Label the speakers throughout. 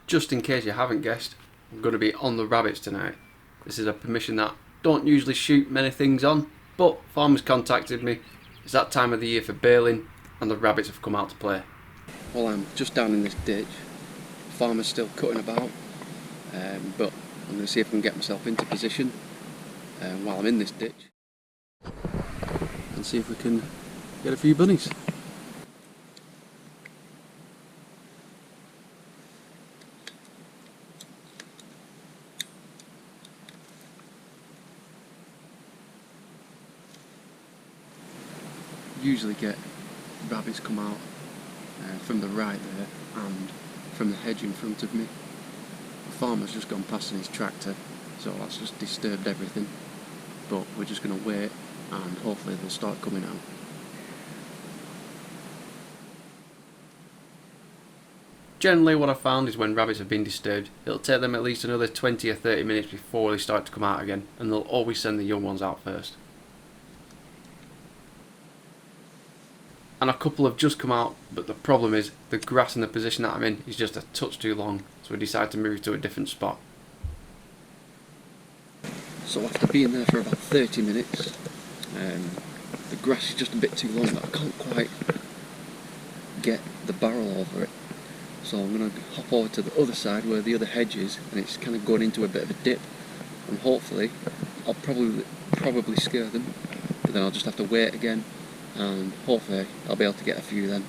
Speaker 1: Just in case you haven't guessed, I'm going to be on the rabbits tonight. This is a permission that I don't usually shoot many things on, but farmers contacted me. It's that time of the year for baling and the rabbits have come out to play. Well, I'm just down in this ditch. The farmer's still cutting about, but I'm going to see if I can get myself into position while I'm in this ditch and see if we can get a few bunnies. Usually get rabbits come out from the right there and from the hedge in front of me. The farmer's just gone past in his tractor, so that's just disturbed everything, but we're just going to wait and hopefully they'll start coming out. Generally what I found is when rabbits have been disturbed, it'll take them at least another 20 or 30 minutes before they start to come out again, and they'll always send the young ones out first. And a couple have just come out, but the problem is the grass in the position that I'm in is just a touch too long, so we decided to move to a different spot. So after being there for about 30 minutes, the grass is just a bit too long, but I can't quite get the barrel over it. So I'm going to hop over to the other side where the other hedge is, and it's kind of going into a bit of a dip, and hopefully I'll probably scare them, but then I'll just have to wait again, and hopefully I'll be able to get a few then.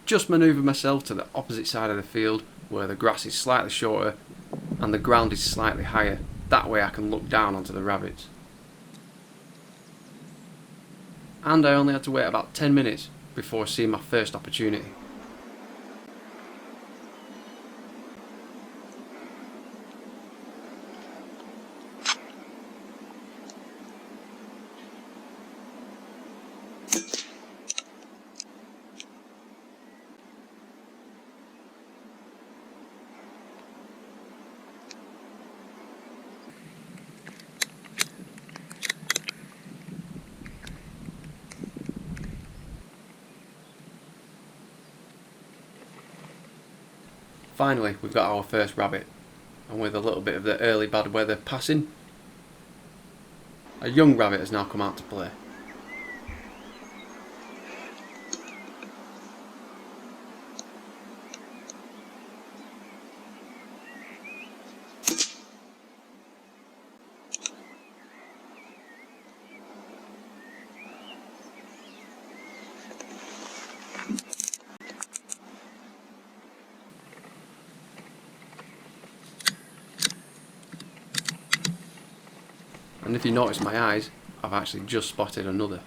Speaker 1: Just manoeuvred myself to the opposite side of the field where the grass is slightly shorter and the ground is slightly higher. That way I can look down onto the rabbits. And I only had to wait about 10 minutes before seeing my first opportunity. Finally, we've got our first rabbit, and with a little bit of the early bad weather passing, a young rabbit has now come out to play. And if you notice my eyes, I've actually just spotted another.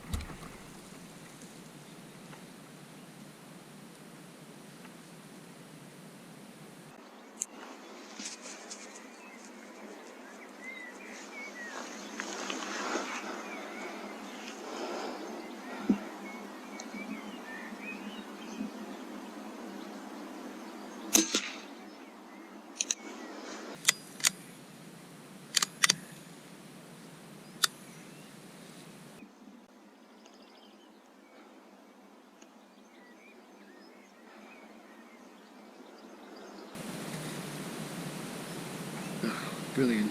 Speaker 1: Brilliant.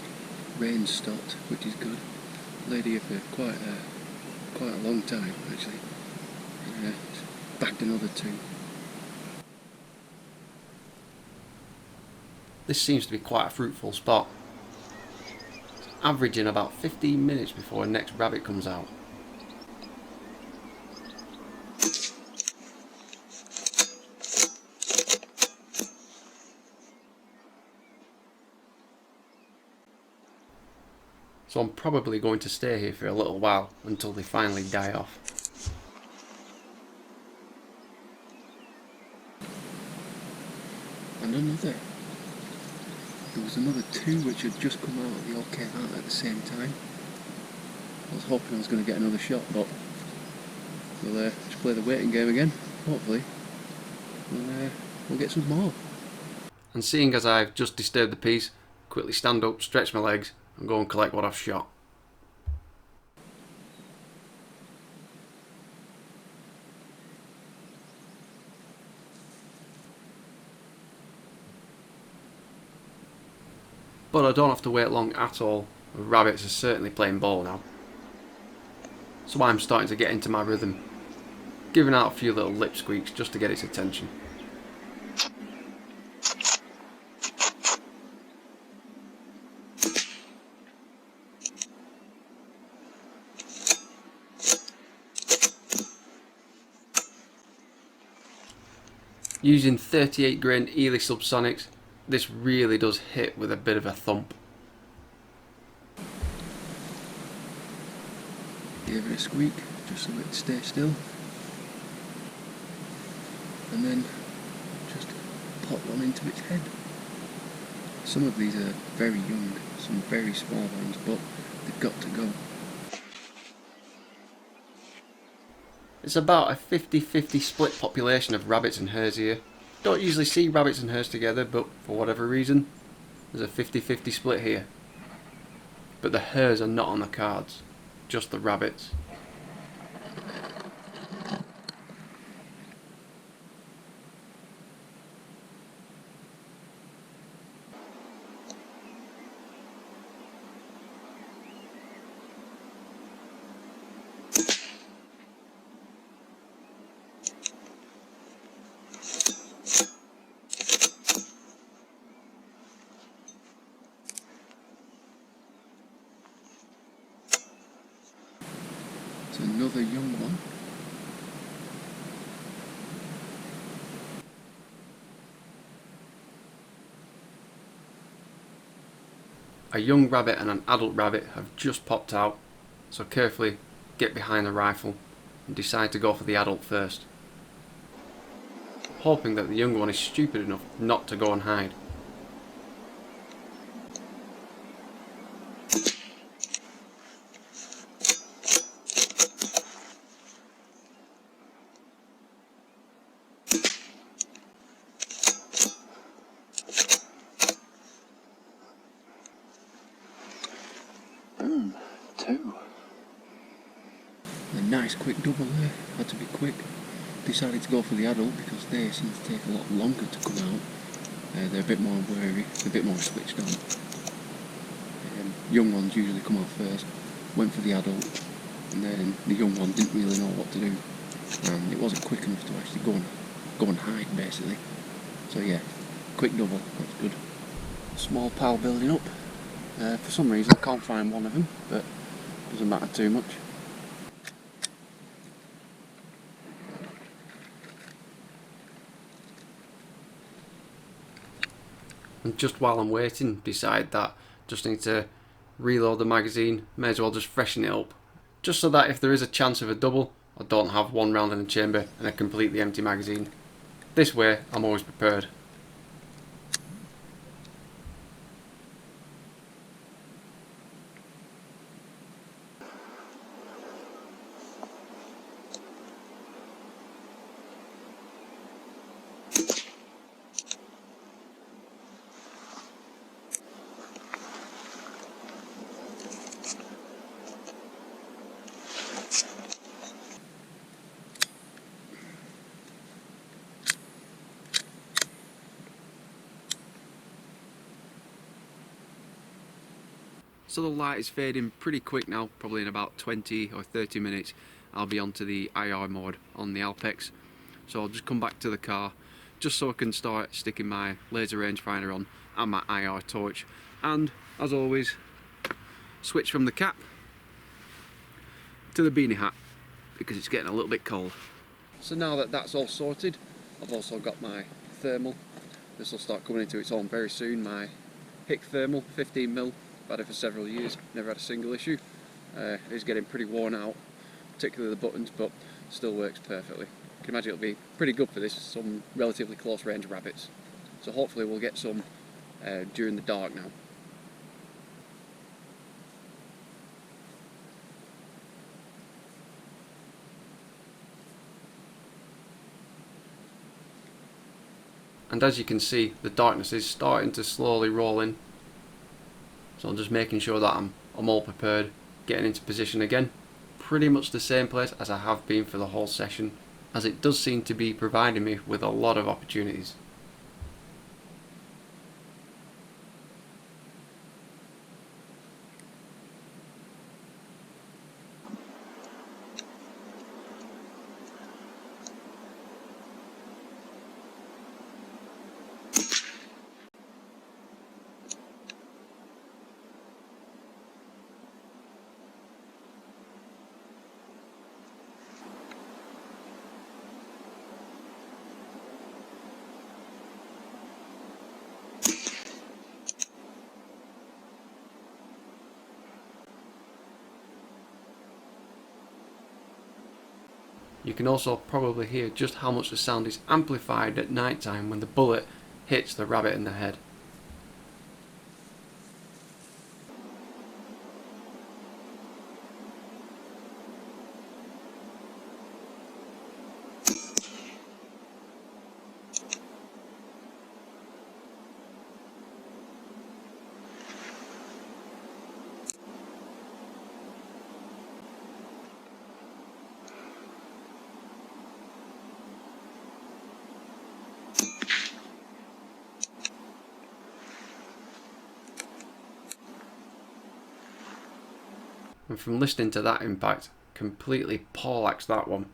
Speaker 1: Rain stopped, which is good. Laid here for quite a long time actually. Bagged another two. This seems to be quite a fruitful spot. It's averaging about 15 minutes before the next rabbit comes out. So I'm probably going to stay here for a little while until they finally die off. And there was another two which had just come out, they all came out at the same time. I was hoping I was going to get another shot, but we'll just play the waiting game again, hopefully. We'll get some more. And seeing as I've just disturbed the piece, quickly stand up, stretch my legs and go and collect what I've shot. but I don't have to wait long at all. The rabbits are certainly playing ball now. So I'm starting to get into my rhythm, giving out a few little lip squeaks just to get its attention. Using 38 grain Eley Subsonics, this really does hit with a bit of a thump.
Speaker 2: Give it a squeak, just so it stays still. And then just pop one into its head. Some of these are very young, some very small ones, but they've got to go.
Speaker 1: It's about a 50-50 split population of rabbits and hares here. Don't usually see rabbits and hares together, but for whatever reason, there's a 50-50 split here. But the hares are not on the cards, just the rabbits.
Speaker 2: It's another young one.
Speaker 1: A young rabbit and an adult rabbit have just popped out, so carefully get behind the rifle and decide to go for the adult first, hoping that the young one is stupid enough not to go and hide.
Speaker 2: Boom, two. A nice quick double there, had to be quick. Decided to go for the adult because they seem to take a lot longer to come out. They're a bit more wary, a bit more switched on. Young ones usually come out first. Went for the adult, and then the young one didn't really know what to do, and it wasn't quick enough to actually go and hide basically. So yeah, quick double, that's good. Small pile building up. For some reason I can't find one of them, but doesn't matter too much.
Speaker 1: And just while I'm waiting, decide that just need to reload the magazine, may as well just freshen it up, just so that if there is a chance of a double, I don't have one round in the chamber and a completely empty magazine. This way I'm always prepared. So the light is fading pretty quick now, probably in about 20 or 30 minutes I'll be onto the IR mode on the ALPEX. So I'll just come back to the car just so I can start sticking my laser rangefinder on and my IR torch, and as always switch from the cap to the beanie hat because it's getting a little bit cold. So now that that's all sorted, I've also got my thermal. This will start coming into its own very soon, my HIK thermal 15mm. I've had it for several years, never had a single issue. It is getting pretty worn out, particularly the buttons, but still works perfectly. You can imagine it'll be pretty good for this, some relatively close range rabbits. So hopefully we'll get some during the dark now. And as you can see, the darkness is starting to slowly roll in. So I'm just making sure that I'm all prepared, getting into position again. Pretty much the same place as I have been for the whole session, as it does seem to be providing me with a lot of opportunities. You can also probably hear just how much the sound is amplified at night time when the bullet hits the rabbit in the head. And from listening to that impact, completely poleaxed that one.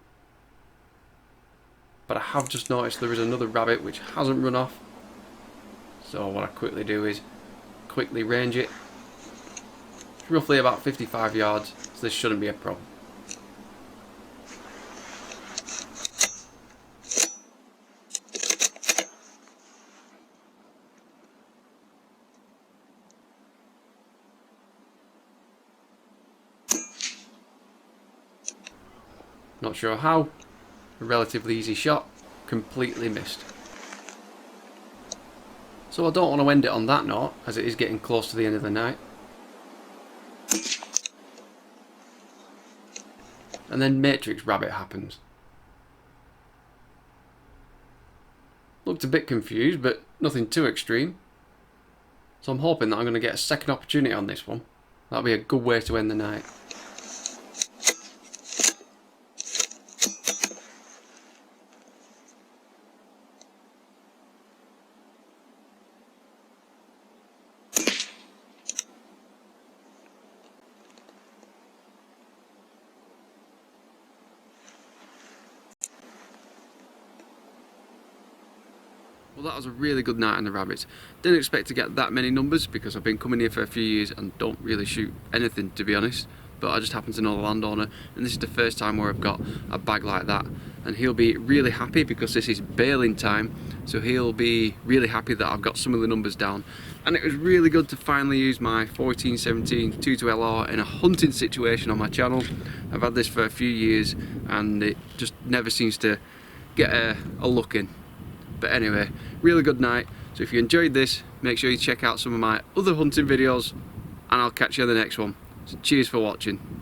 Speaker 1: But I have just noticed there is another rabbit which hasn't run off. So what I quickly do is quickly range it. It's roughly about 55 yards, so this shouldn't be a problem. Not sure how, a relatively easy shot, completely missed. So I don't want to end it on that note, as it is getting close to the end of the night. And then Matrix Rabbit happens. Looked a bit confused, but nothing too extreme. So I'm hoping that I'm going to get a second opportunity on this one. That'll be a good way to end the night. Well, that was a really good night on the rabbits. Didn't expect to get that many numbers because I've been coming here for a few years and don't really shoot anything, to be honest. But I just happen to know the landowner, and this is the first time where I've got a bag like that. And he'll be really happy because this is bailing time, so he'll be really happy that I've got some of the numbers down. And it was really good to finally use my 14-17 22LR in a hunting situation on my channel. I've had this for a few years and it just never seems to get a look in. But anyway, really good night. So if you enjoyed this, make sure you check out some of my other hunting videos, and I'll catch you on the next one. So cheers for watching.